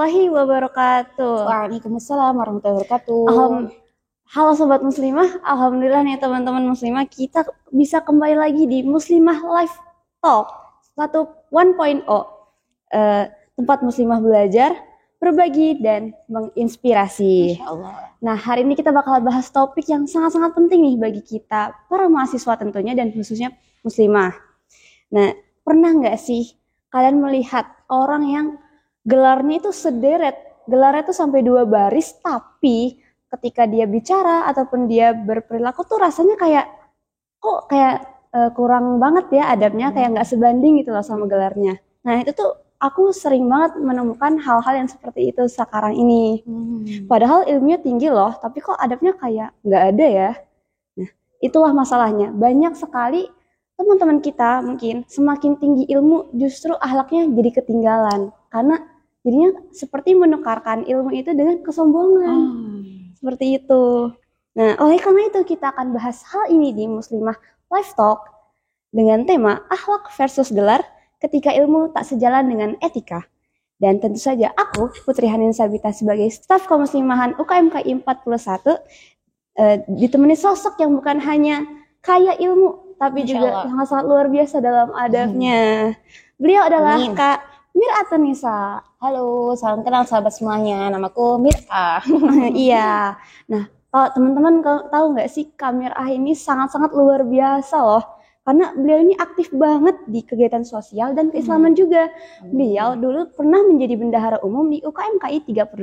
warahmatullahi wabarakatuh. Waalaikumsalam warahmatullahi wabarakatuh. Halo Sobat Muslimah, Alhamdulillah nih teman-teman Muslimah, kita bisa kembali lagi di Muslimah Live Talk 1.0, tempat Muslimah belajar, berbagi, dan menginspirasi. Masya Allah. Nah, hari ini kita bakal bahas topik yang sangat-sangat penting nih bagi kita, para mahasiswa tentunya, dan khususnya Muslimah. Nah, pernah nggak sih kalian melihat orang yang gelarnya itu sederet, gelarnya itu sampai 2 baris, tapi ketika dia bicara ataupun dia berperilaku tuh rasanya kayak kok kayak kurang banget ya adabnya, kayak nggak sebanding gitu loh sama gelarnya. Nah itu tuh aku sering banget menemukan hal-hal yang seperti itu sekarang ini. Padahal ilmunya tinggi loh, tapi kok adabnya kayak nggak ada ya. Nah itulah masalahnya, banyak sekali teman-teman kita mungkin semakin tinggi ilmu justru akhlaknya jadi ketinggalan, karena jadinya seperti menukarkan ilmu itu dengan kesombongan. Seperti itu. Nah, oleh karena itu kita akan bahas hal ini di Muslimah Live Talk dengan tema akhlak versus gelar ketika ilmu tak sejalan dengan etika. Dan tentu saja aku, Putri Hanin Sabita, sebagai staf kemuslimahan UKMKI 41, ditemani sosok yang bukan hanya kaya ilmu, tapi juga sangat-sangat luar biasa dalam adabnya. Beliau adalah Kak Mir'atun Nisa. Halo, salam kenal sahabat semuanya. Namaku Mir'ah. Iya. Nah, kalau teman-teman tahu nggak sih, Kak Mir'ah ini sangat-sangat luar biasa loh. Karena beliau ini aktif banget di kegiatan sosial dan keislaman juga. Beliau dulu pernah menjadi bendahara umum di UKMKI 38.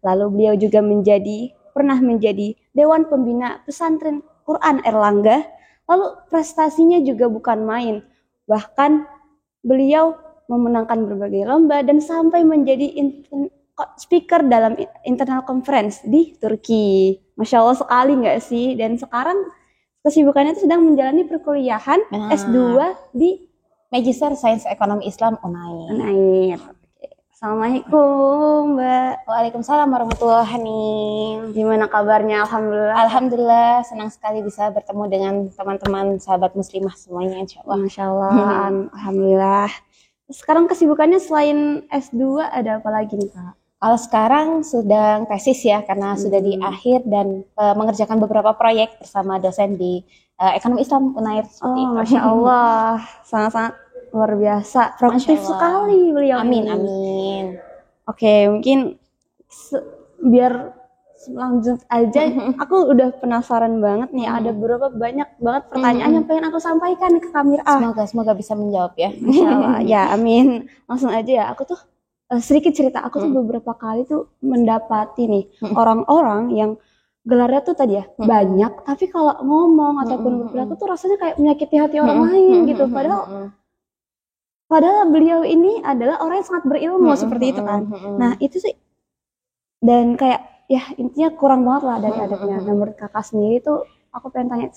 Lalu beliau juga pernah menjadi Dewan Pembina Pesantren Quran Erlangga. Lalu prestasinya juga bukan main. Bahkan beliau memenangkan berbagai lomba dan sampai menjadi speaker dalam internal conference di Turki. Masya Allah sekali nggak sih? Dan sekarang kesibukannya itu sedang menjalani perkuliahan S2 di Magister Sains Ekonomi Islam Unair. Assalamualaikum Mbak. Waalaikumsalam warahmatullahi wabarakatuh. Gimana kabarnya? Alhamdulillah. Alhamdulillah, senang sekali bisa bertemu dengan teman-teman sahabat muslimah semuanya, insya Allah. Masya Allah, Alhamdulillah. Sekarang kesibukannya selain S2 ada apa lagi nih Kak? Kalau sekarang sedang tesis ya, karena sudah di akhir dan mengerjakan beberapa proyek bersama dosen di Ekonomi Islam Unair. Masya Allah, sangat-sangat luar biasa, produktif sekali beliau. Amin, ini. amin. Oke, mungkin biar lanjut aja, aku udah penasaran banget nih, ada banyak banget pertanyaan yang pengen aku sampaikan ke Kak Mir'ah. Semoga bisa menjawab ya. Insya Allah, ya amin. Langsung aja ya, aku tuh sedikit cerita, aku tuh beberapa kali tuh mendapati nih orang-orang yang gelarnya tuh tadi ya banyak, tapi kalau ngomong ataupun berperilaku tuh rasanya kayak menyakiti hati orang lain gitu. Padahal beliau ini adalah orang yang sangat berilmu seperti itu kan. Nah itu sih, dan kayak ya intinya kurang banget lah dari adabnya. Nah menurut kakak sendiri tuh aku pengen tanya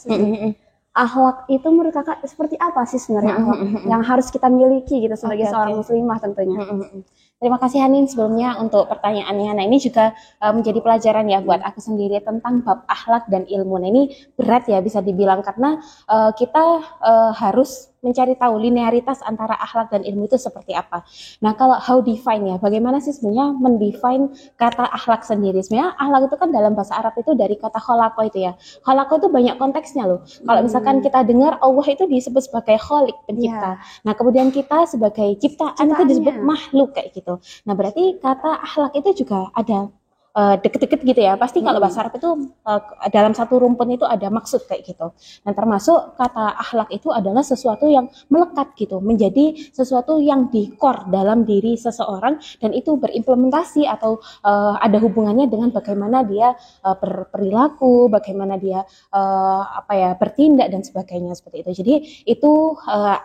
akhlak itu menurut kakak seperti apa sih sebenarnya akhlak yang harus kita miliki gitu sebagai seorang muslimah tentunya. Terima kasih Hanin sebelumnya untuk pertanyaannya. Nah ini juga menjadi pelajaran ya buat aku sendiri tentang bab akhlak dan ilmu. Nah ini berat ya bisa dibilang karena kita harus mencari tahu linearitas antara akhlak dan ilmu itu seperti apa. Nah kalau how define ya, bagaimana sih sebenarnya mendefine kata akhlak sendiri. Sebenarnya akhlak itu kan dalam bahasa Arab itu dari kata kholako itu ya. Kholako itu banyak konteksnya loh. Kalau misalkan kita dengar Allah itu disebut sebagai kholik, pencipta. Nah kemudian kita sebagai ciptaan itu disebut makhluk kayak gitu. Nah berarti kata akhlak itu juga ada deket-deket gitu ya. Pasti kalau bahasa Arab itu dalam satu rumpun itu ada maksud kayak gitu. Dan termasuk kata akhlak itu adalah sesuatu yang melekat gitu, menjadi sesuatu yang di core dalam diri seseorang dan itu berimplementasi atau ada hubungannya dengan bagaimana dia berperilaku, bagaimana dia bertindak dan sebagainya seperti itu. Jadi itu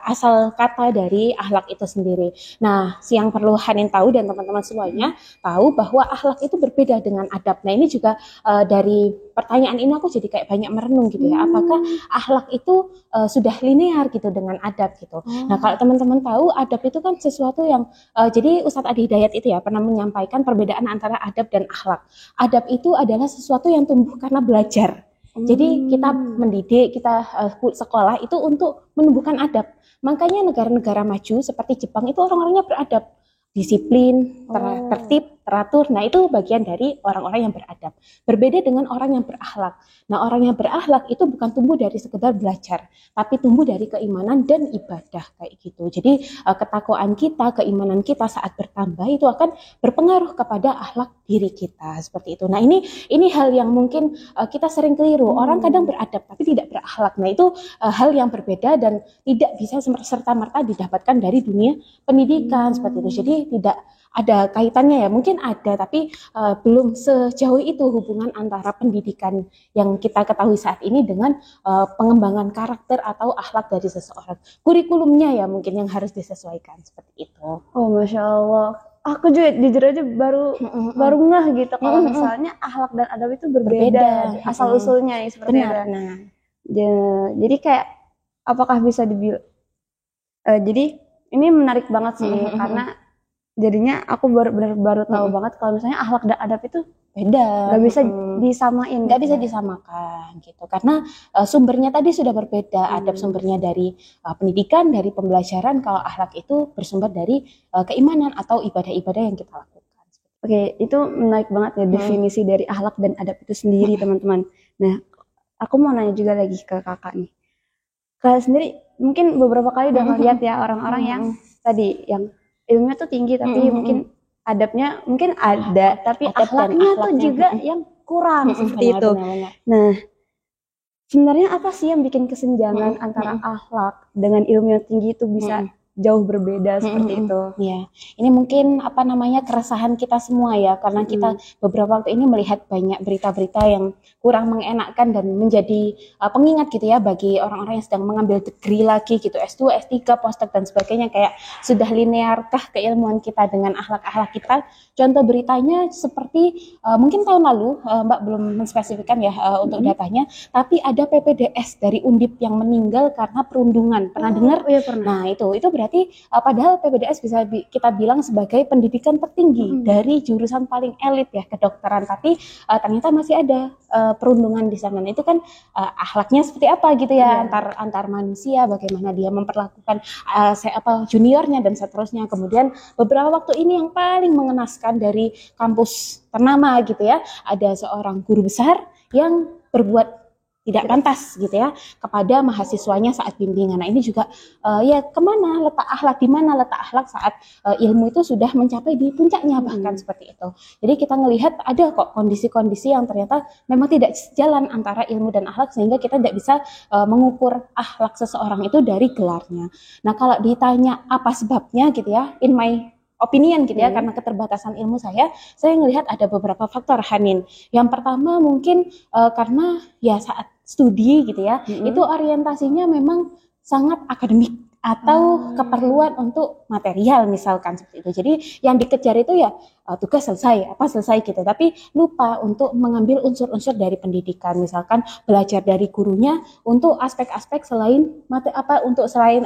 asal kata dari akhlak itu sendiri. Nah, yang perlu Hanin tahu dan teman-teman semuanya tahu bahwa akhlak itu berbeda dengan adab. Nah ini juga dari pertanyaan ini aku jadi kayak banyak merenung gitu ya. Apakah akhlak itu sudah linear gitu dengan adab gitu. Nah kalau teman-teman tahu adab itu kan sesuatu yang jadi Ustadz Adi Hidayat itu ya pernah menyampaikan perbedaan antara adab dan akhlak. Adab itu adalah sesuatu yang tumbuh karena belajar. Jadi kita mendidik, kita sekolah itu untuk menumbuhkan adab. Makanya negara-negara maju seperti Jepang itu orang-orangnya beradab. disiplin, Oh. tertib, teratur. Nah, itu bagian dari orang-orang yang beradab. Berbeda dengan orang yang berakhlak. Nah, orang yang berakhlak itu bukan tumbuh dari sekedar belajar, tapi tumbuh dari keimanan dan ibadah kayak gitu. Jadi ketakwaan kita, keimanan kita saat bertambah itu akan berpengaruh kepada akhlak diri kita seperti itu. Nah, ini hal yang mungkin kita sering keliru. Orang kadang beradab tapi tidak berakhlak. Nah, itu hal yang berbeda dan tidak bisa serta-merta didapatkan dari dunia pendidikan seperti itu. Jadi tidak ada kaitannya ya, mungkin ada tapi belum sejauh itu hubungan antara pendidikan yang kita ketahui saat ini dengan pengembangan karakter atau akhlak dari seseorang. Kurikulumnya ya mungkin yang harus disesuaikan seperti itu. Oh, Masya Allah. Aku juga jujur aja baru ngeh gitu kalau misalnya akhlak dan adab itu berbeda asal usulnya ya, seperti Benar. itu. Nah, jadi kayak apakah bisa dibilang jadi ini menarik banget sih karena jadinya aku baru tahu banget kalau misalnya akhlak dan adab itu beda, nggak bisa disamain, nggak bisa disamakan gitu karena sumbernya tadi sudah berbeda. Adab sumbernya dari pendidikan, dari pembelajaran, kalau akhlak itu bersumber dari keimanan atau ibadah-ibadah yang kita lakukan. Oke, itu menarik banget ya definisi dari akhlak dan adab itu sendiri, teman-teman. Nah, aku mau nanya juga lagi ke kakak nih. Kakak sendiri mungkin beberapa kali udah ngeliat ya orang-orang yang tadi yang ilmunya tuh tinggi tapi mungkin adabnya mungkin ada tapi akhlaknya tuh juga yang kurang seperti itu. Benar. Nah, sebenarnya apa sih yang bikin kesenjangan antara akhlak dengan ilmu yang tinggi itu bisa jauh berbeda seperti itu? Ya, ini mungkin keresahan kita semua ya, karena kita beberapa waktu ini melihat banyak berita-berita yang kurang mengenakkan dan menjadi pengingat gitu ya bagi orang-orang yang sedang mengambil degree lagi gitu, S2, S3, postdoc dan sebagainya, kayak sudah linearkah keilmuan kita dengan akhlak-akhlak kita? Contoh beritanya seperti mungkin tahun lalu Mbak belum menspesifikkan ya untuk datanya, tapi ada PPDS dari Undip yang meninggal karena perundungan. Pernah dengar? Iya, pernah. Nah, itu berarti padahal PPDS bisa kita bilang sebagai pendidikan tertinggi dari jurusan paling elit ya kedokteran, tapi ternyata masih ada perundungan di sana. Nah, itu kan akhlaknya seperti apa gitu ya, antar manusia, bagaimana dia memperlakukan juniornya dan seterusnya. Kemudian beberapa waktu ini yang paling mengenaskan dari kampus ternama gitu ya, ada seorang guru besar yang berbuat tidak pantas gitu ya kepada mahasiswanya saat bimbingan. Nah, ini juga ya kemana letak akhlak, di mana letak akhlak saat ilmu itu sudah mencapai di puncaknya bahkan seperti itu. Jadi kita melihat ada kok kondisi-kondisi yang ternyata memang tidak sejalan antara ilmu dan akhlak, sehingga kita tidak bisa mengukur akhlak seseorang itu dari gelarnya. Nah, kalau ditanya apa sebabnya gitu ya, in my opinion gitu ya, karena keterbatasan ilmu saya melihat ada beberapa faktor, Hanin. Yang pertama mungkin karena ya saat studi gitu ya, itu orientasinya memang sangat akademik atau keperluan untuk material misalkan seperti itu. Jadi yang dikejar itu ya tugas selesai, apa selesai gitu, tapi lupa untuk mengambil unsur-unsur dari pendidikan, misalkan belajar dari gurunya untuk aspek-aspek selain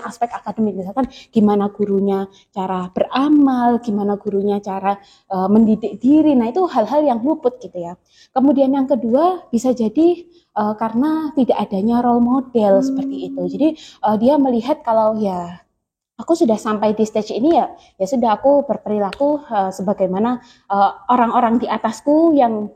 aspek akademik, misalkan gimana gurunya cara beramal, gimana gurunya cara mendidik diri. Nah, itu hal-hal yang luput gitu ya. Kemudian yang kedua bisa jadi karena tidak adanya role model seperti itu. Jadi dia melihat kalau ya aku sudah sampai di stage ini ya sudah aku berperilaku sebagaimana orang-orang di atasku yang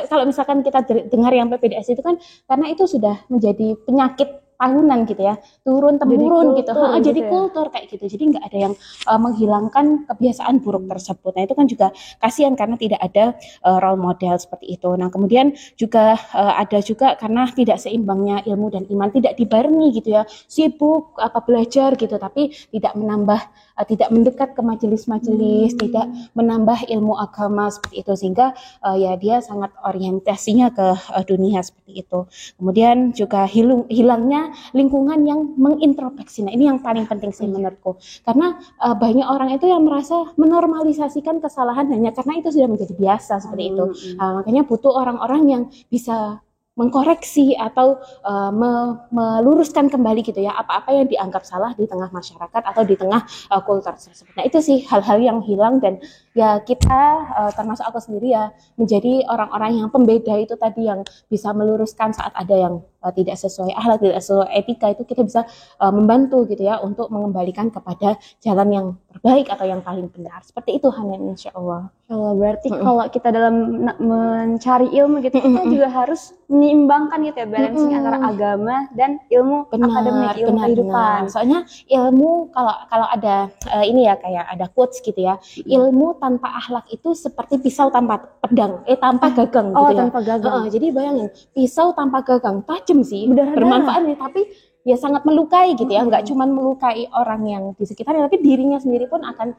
kalau misalkan kita dengar yang PPDS itu kan karena itu sudah menjadi penyakit tahunan gitu ya, turun temurun gitu, jadi kultur kayak gitu. Jadi nggak ada yang menghilangkan kebiasaan buruk tersebut. Nah, itu kan juga kasihan karena tidak ada role model seperti itu. Nah, kemudian juga ada juga karena tidak seimbangnya ilmu dan iman, tidak dibarengi gitu ya, sibuk belajar gitu tapi tidak mendekat ke majelis-majelis, tidak menambah ilmu agama seperti itu, sehingga ya dia sangat orientasinya ke dunia seperti itu. Kemudian juga hilangnya lingkungan yang mengintrospeksi. Nah, ini yang paling penting sih menurutku, karena banyak orang itu yang merasa menormalisasikan kesalahan hanya karena itu sudah menjadi biasa seperti itu. Makanya butuh orang-orang yang bisa mengkoreksi atau meluruskan kembali gitu ya apa-apa yang dianggap salah di tengah masyarakat atau di tengah kultur tersebut. Nah, itu sih hal-hal yang hilang, dan ya kita termasuk aku sendiri ya menjadi orang-orang yang pembeda itu tadi, yang bisa meluruskan saat ada yang tidak sesuai akhlak, tidak sesuai etika, itu kita bisa membantu gitu ya untuk mengembalikan kepada jalan yang terbaik atau yang paling benar. Seperti itu Hanin, insya Allah. Kalau berarti kalau kita dalam mencari ilmu gitu, kita juga harus menyeimbangkan gitu ya, balancing antara agama dan ilmu akademik, ilmu kehidupan. Soalnya ilmu kalau ada ini ya kayak ada quotes gitu ya, ilmu tanpa akhlak itu seperti pisau tanpa pedang, tanpa gagang gitu ya. Tanpa gagang. Jadi bayangin, pisau tanpa gagang tajam sih, bermanfaat nih, tapi ya sangat melukai gitu ya, nggak cuma melukai orang yang di sekitarnya, tapi dirinya sendiri pun akan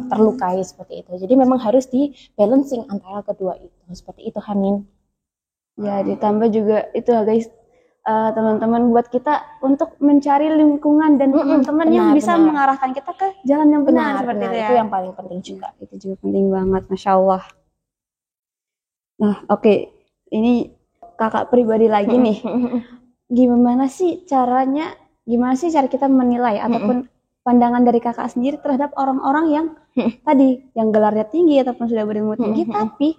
terlukai seperti itu. Jadi memang harus di balancing antara kedua itu, seperti itu Hanin. Ya, ditambah juga itu guys, teman-teman, buat kita untuk mencari lingkungan dan teman-teman yang bisa mengarahkan kita ke jalan yang benar, seperti itu ya. Itu yang paling penting juga. Itu juga penting banget, Masya Allah. Nah, oke. Ini kakak pribadi lagi nih. Gimana sih cara kita menilai ataupun pandangan dari kakak sendiri terhadap orang-orang yang tadi yang gelarnya tinggi ataupun sudah berilmu tinggi tapi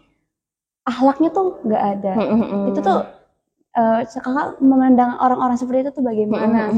akhlaknya tuh nggak ada. Itu tuh kakak memandang orang-orang seperti itu tuh bagaimana?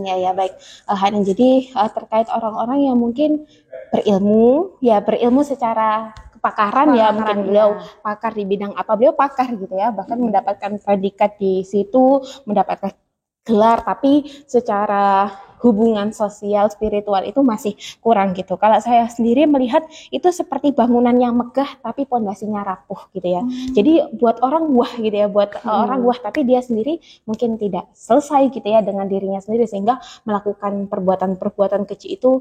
Ya baik Hanin. Jadi terkait orang-orang yang mungkin berilmu secara kepakaran ya, mungkin beliau pakar di bidang apa, beliau pakar gitu ya, bahkan mendapatkan predikat di situ, mendapatkan gelar, tapi secara hubungan sosial spiritual itu masih kurang gitu. Kalau saya sendiri melihat itu seperti bangunan yang megah tapi pondasinya rapuh gitu ya. Jadi buat orang wah gitu ya, orang wah, tapi dia sendiri mungkin tidak selesai gitu ya dengan dirinya sendiri, sehingga melakukan perbuatan-perbuatan kecil itu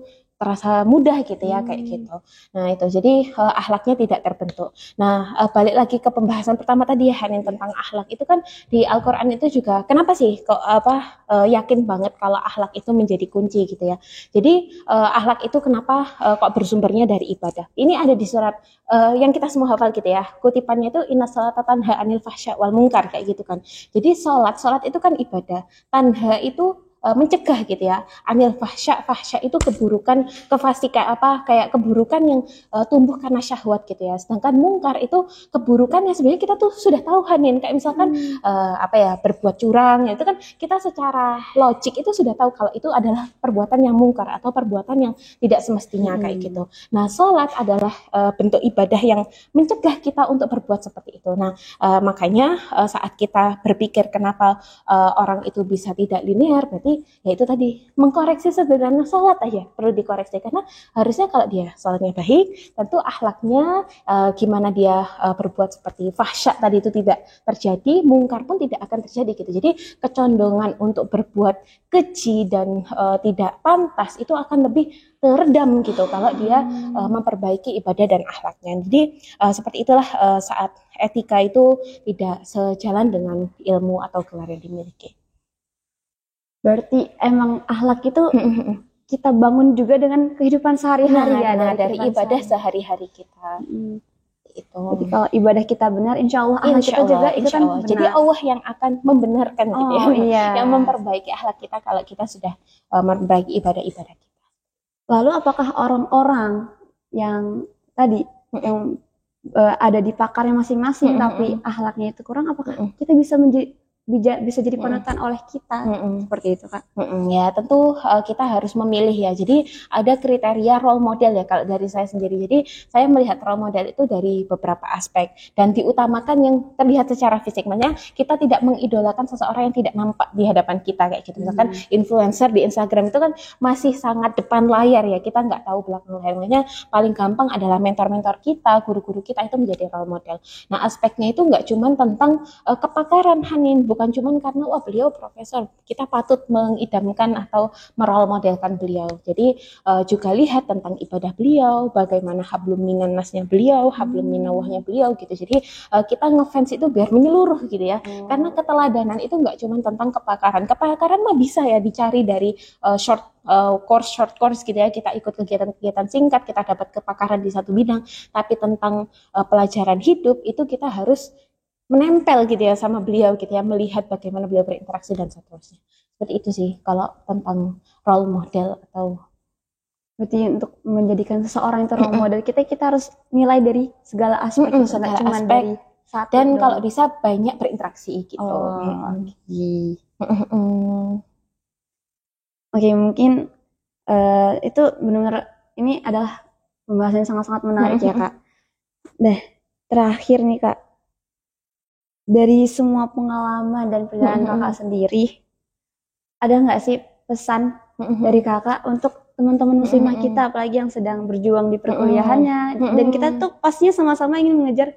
terasa mudah gitu ya, kayak gitu. Nah itu jadi akhlaknya tidak terbentuk. Nah balik lagi ke pembahasan pertama tadi ya Hanin, tentang akhlak itu kan di Al-Quran itu juga kenapa sih kok yakin banget kalau akhlak itu menjadi kunci gitu ya. Jadi akhlak itu kenapa kok bersumbernya dari ibadah. Ini ada di surat yang kita semua hafal gitu ya. Kutipannya itu inna sholata tanha anil fahsya wal munkar, kayak gitu kan. Jadi sholat itu kan ibadah. Tanha itu mencegah gitu ya. Anil fahsya itu keburukan, kefasikan kayak keburukan yang tumbuh karena syahwat gitu ya. Sedangkan mungkar itu keburukan yang sebenarnya kita tuh sudah tahu Hanin, kayak misalkan berbuat curang, itu kan kita secara logik itu sudah tahu kalau itu adalah perbuatan yang mungkar atau perbuatan yang tidak semestinya, kayak gitu. Nah sholat adalah bentuk ibadah yang mencegah kita untuk berbuat seperti itu. Nah makanya saat kita berpikir kenapa orang itu bisa tidak linear, berarti ya itu tadi, mengkoreksi sederhana sholat aja perlu dikoreksi, karena harusnya kalau dia sholatnya baik, tentu akhlaknya gimana dia berbuat seperti fahsya tadi itu tidak terjadi, mungkar pun tidak akan terjadi gitu. Jadi kecondongan untuk berbuat keji dan tidak pantas itu akan lebih teredam gitu kalau dia memperbaiki ibadah dan akhlaknya. Jadi seperti itulah saat etika itu tidak sejalan dengan ilmu atau gelar yang dimiliki. Berarti emang akhlak itu kita bangun juga dengan kehidupan sehari-hari ya, dari ibadah sehari-hari kita. Itu. Jadi kalau ibadah kita benar, insya Allah akhlak kita juga ikutan benar. Jadi Allah yang akan membenarkan gitu ya, yang memperbaiki akhlak kita kalau kita sudah memperbaiki ibadah-ibadah kita. Lalu apakah orang-orang yang tadi yang ada di pakarnya masing-masing tapi akhlaknya itu kurang, apakah kita bisa jadi panutan oleh kita seperti itu Kak? Ya tentu kita harus memilih ya. Jadi ada kriteria role model ya kalau dari saya sendiri. Jadi saya melihat role model itu dari beberapa aspek dan diutamakan yang terlihat secara fisik. Maksudnya kita tidak mengidolakan seseorang yang tidak nampak di hadapan kita kayak gitu. Misalkan influencer di Instagram itu kan masih sangat depan layar ya. Kita nggak tahu belakang layar. Maksudnya paling gampang adalah mentor-mentor kita, guru-guru kita itu menjadi role model. Nah aspeknya itu nggak cuma tentang kepakaran Hanin, bukan cuma karena wah beliau profesor kita patut mengidamkan atau merole modelkan beliau. Jadi juga lihat tentang ibadah beliau, bagaimana hablum minannasnya beliau, hablum minawahnya beliau gitu. Jadi kita ngefans itu biar menyeluruh gitu ya. Karena keteladanan itu nggak cuma tentang kepakaran. Kepakaran mah bisa ya dicari dari short course gitu ya. Kita ikut kegiatan-kegiatan singkat, kita dapat kepakaran di satu bidang. Tapi tentang pelajaran hidup itu kita harus menempel gitu ya sama beliau gitu ya, melihat bagaimana beliau berinteraksi dan seterusnya. Seperti itu sih kalau tentang role model. Atau berarti untuk menjadikan seseorang itu role model kita harus nilai dari segala aspek, segala cuma aspek. dari Satu Dan dong. kalau bisa banyak berinteraksi gitu. Oke, mungkin itu benar-benar ini adalah pembahasan yang sangat-sangat menarik ya Kak. Nah, terakhir nih Kak, dari semua pengalaman dan perjalanan Kakak sendiri, ada nggak sih pesan dari Kakak untuk teman-teman muslimah kita, apalagi yang sedang berjuang di perkuliahannya, dan kita tuh pastinya sama-sama ingin mengejar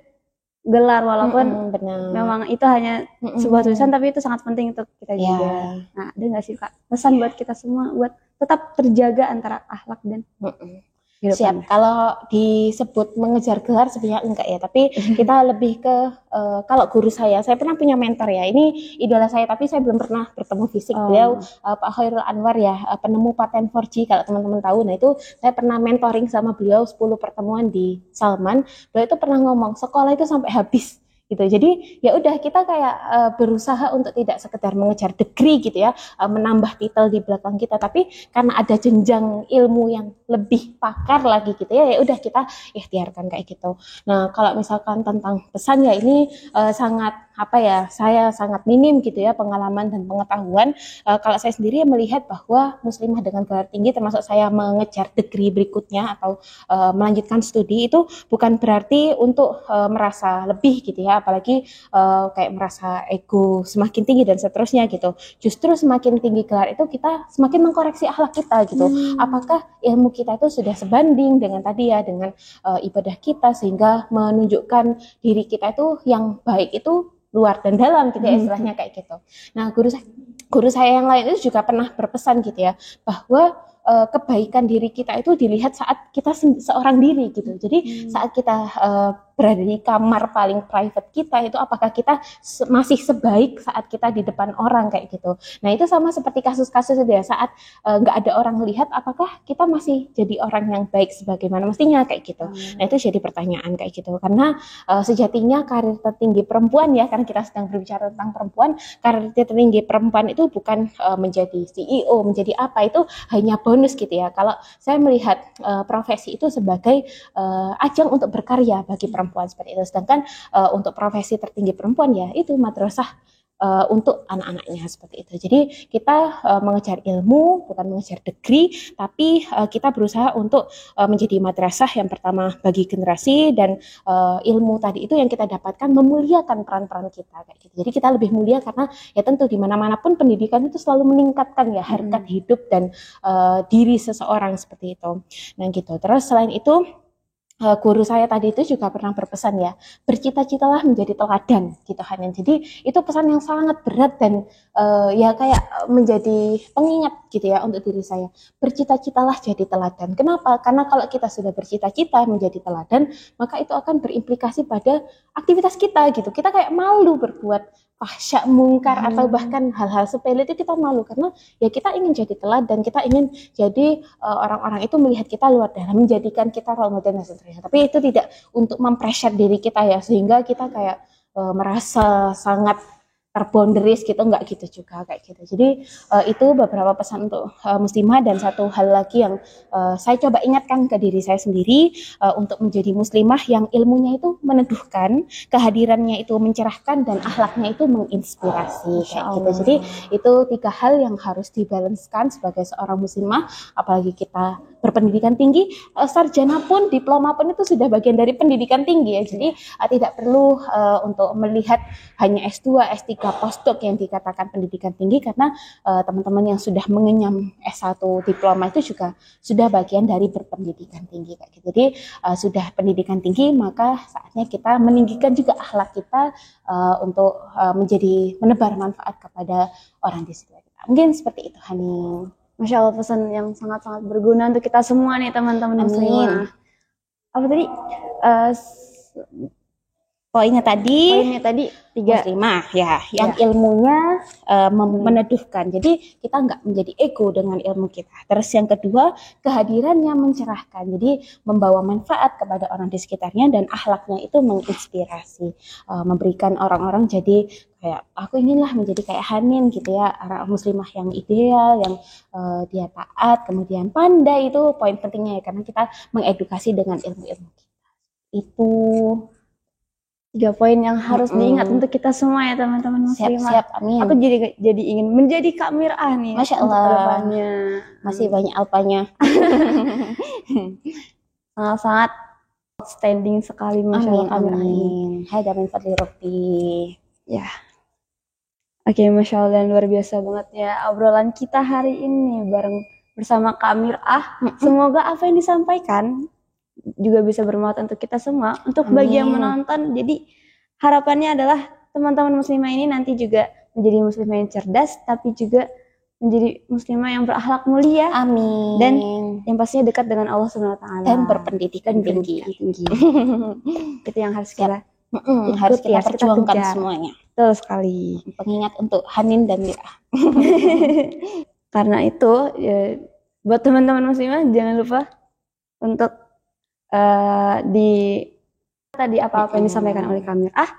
gelar, walaupun memang itu hanya sebuah tulisan, tapi itu sangat penting untuk kita juga. Nah, ada nggak sih Kak pesan buat kita semua buat tetap terjaga antara akhlak dan Siap. Kalau disebut mengejar gelar sebenarnya enggak ya, tapi kita lebih ke kalau guru saya pernah punya mentor ya. Ini idola saya, tapi saya belum pernah bertemu fisik. Beliau Pak Khairul Anwar ya, penemu paten 4G kalau teman-teman tahu. Nah, itu saya pernah mentoring sama beliau 10 pertemuan di Salman. Beliau itu pernah ngomong, sekolah itu sampai habis gitu. Jadi ya udah kita kayak berusaha untuk tidak sekedar mengejar degree gitu ya, menambah titel di belakang kita, tapi karena ada jenjang ilmu yang lebih pakar lagi gitu ya, ya udah kita ikhtiarkan kayak gitu. Nah, kalau misalkan tentang pesan ya ini sangat apa ya, saya sangat minim gitu ya pengalaman dan pengetahuan. Kalau saya sendiri melihat bahwa muslimah dengan gelar tinggi, termasuk saya mengejar degree berikutnya atau melanjutkan studi, itu bukan berarti untuk merasa lebih gitu ya, apalagi kayak merasa ego semakin tinggi dan seterusnya gitu. Justru semakin tinggi gelar itu kita semakin mengkoreksi akhlak kita gitu. Apakah ilmu kita itu sudah sebanding dengan tadi ya, dengan ibadah kita, sehingga menunjukkan diri kita itu yang baik itu luar dan dalam gitu ya, istilahnya kayak gitu. Nah, guru saya yang lain itu juga pernah berpesan gitu ya, bahwa kebaikan diri kita itu dilihat saat kita seorang diri gitu. Jadi saat kita berada di kamar paling private kita itu, apakah kita masih sebaik saat kita di depan orang kayak gitu. Nah, itu sama seperti kasus-kasus itu ya, saat nggak ada orang melihat, apakah kita masih jadi orang yang baik sebagaimana mestinya kayak gitu. Nah, itu jadi pertanyaan kayak gitu, karena sejatinya karir tertinggi perempuan ya, karena kita sedang berbicara tentang perempuan, karir tertinggi perempuan itu bukan menjadi CEO, menjadi apa, itu hanya bonus gitu ya. Kalau saya melihat profesi itu sebagai ajang untuk berkarya bagi perempuan seperti itu. Sedangkan untuk profesi tertinggi perempuan ya itu madrasah untuk anak-anaknya seperti itu. Jadi kita mengejar ilmu, bukan mengejar degree, tapi kita berusaha untuk menjadi madrasah yang pertama bagi generasi, dan ilmu tadi itu yang kita dapatkan memuliakan peran-peran kita kayak gitu. Jadi kita lebih mulia karena ya tentu di mana-mana pun pendidikan itu selalu meningkatkan ya harkat hidup dan diri seseorang seperti itu. Nah gitu. Terus selain itu, guru saya tadi itu juga pernah berpesan ya, bercita-citalah menjadi teladan gitu Hanin. Jadi itu pesan yang sangat berat dan ya kayak menjadi pengingat gitu ya untuk diri saya. Bercita-citalah jadi teladan. Kenapa? Karena kalau kita sudah bercita-cita menjadi teladan, maka itu akan berimplikasi pada aktivitas kita gitu. Kita kayak malu berbuat fahsya mungkar atau bahkan hal-hal sepele itu kita malu, karena ya kita ingin jadi teladan, kita ingin jadi orang-orang itu melihat kita luar dalam, menjadikan kita role model dan seterusnya. Tapi itu tidak untuk mempressure diri kita ya, sehingga kita kayak merasa sangat terboundaries gitu, enggak gitu juga kayak gitu. Jadi itu beberapa pesan untuk muslimah. Dan satu hal lagi yang saya coba ingatkan ke diri saya sendiri, untuk menjadi muslimah yang ilmunya itu meneduhkan, kehadirannya itu mencerahkan, dan akhlaknya itu menginspirasi kayak gitu. Jadi itu 3 hal yang harus dibalanskan sebagai seorang muslimah, apalagi kita berpendidikan tinggi, sarjana pun, diploma pun itu sudah bagian dari pendidikan tinggi ya. Jadi tidak perlu untuk melihat hanya S2, S3, postdoc yang dikatakan pendidikan tinggi, karena teman-teman yang sudah mengenyam S1 diploma itu juga sudah bagian dari berpendidikan tinggi kayak gitu. Jadi sudah pendidikan tinggi, maka saatnya kita meninggikan juga akhlak kita untuk menjadi menebar manfaat kepada orang di sekitar kita. Mungkin seperti itu, Hani. Masya Allah, pesan yang sangat-sangat berguna untuk kita semua nih teman-teman muslimah. Apa tadi? Poinnya tadi 3 muslimah ya, yang ilmunya meneduhkan. Jadi kita nggak menjadi ego dengan ilmu kita. Terus yang kedua, kehadirannya mencerahkan. Jadi membawa manfaat kepada orang di sekitarnya, dan akhlaknya itu menginspirasi, memberikan orang-orang jadi kayak aku inginlah menjadi kayak Hanin gitu ya, orang muslimah yang ideal, yang dia taat, kemudian pandai. Itu poin pentingnya ya, karena kita mengedukasi dengan ilmu-ilmu kita. Itu 3 poin yang harus diingat untuk kita semua ya teman-teman muslimah. Siap, amin. Aku jadi ingin menjadi Kak Mir'ah nih. Masya untuk Allah. kedepannya. Masih banyak alpanya. Sangat outstanding sekali Masya Allah Kak Mir'ah ini. Amin. Hada min fadli Rabbi. Ya. Oke, Masya Allah, luar biasa banget ya obrolan kita hari ini bareng bersama Kak Mir'ah. Semoga apa yang disampaikan juga bisa bermanfaat untuk kita semua, untuk bagi yang menonton. Jadi harapannya adalah teman-teman muslimah ini nanti juga menjadi muslimah yang cerdas, tapi juga menjadi muslimah yang berakhlak mulia. Amin. Dan yang pastinya dekat dengan Allah SWT. Dan berpendidikan tinggi. Itu yang harus kita harus kita perjuangkan kejar. semuanya. Betul sekali. Pengingat untuk Hanin dan Mir'ah. Karena itu ya, buat teman-teman muslimah jangan lupa untuk tadi apa-apa yang disampaikan oleh Kak Mir'ah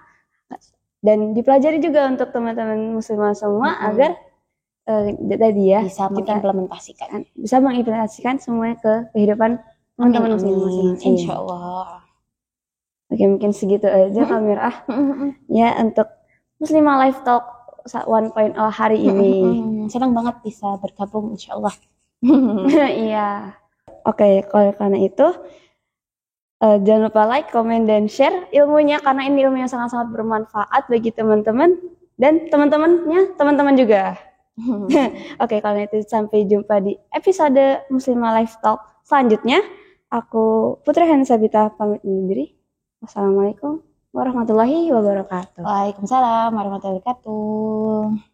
dan dipelajari juga untuk teman-teman muslimah semua agar tadi ya bisa mengimplementasikan semuanya ke kehidupan teman-teman muslimah masing-masing. Insya Allah. Oke, mungkin segitu aja Kak Mir'ah ya untuk Muslimah Live Talk 1.0 hari ini. Senang banget bisa bergabung insya Allah. Iya. Oke, karena itu jangan lupa like, comment, dan share ilmunya karena ini ilmu yang sangat-sangat bermanfaat bagi teman-teman dan teman-teman juga. Oke, karena itu sampai jumpa di episode Muslimah Live Talk selanjutnya. Aku Putri Hansabita pamit undur diri. Wassalamualaikum warahmatullahi wabarakatuh. Waalaikumsalam warahmatullahi wabarakatuh.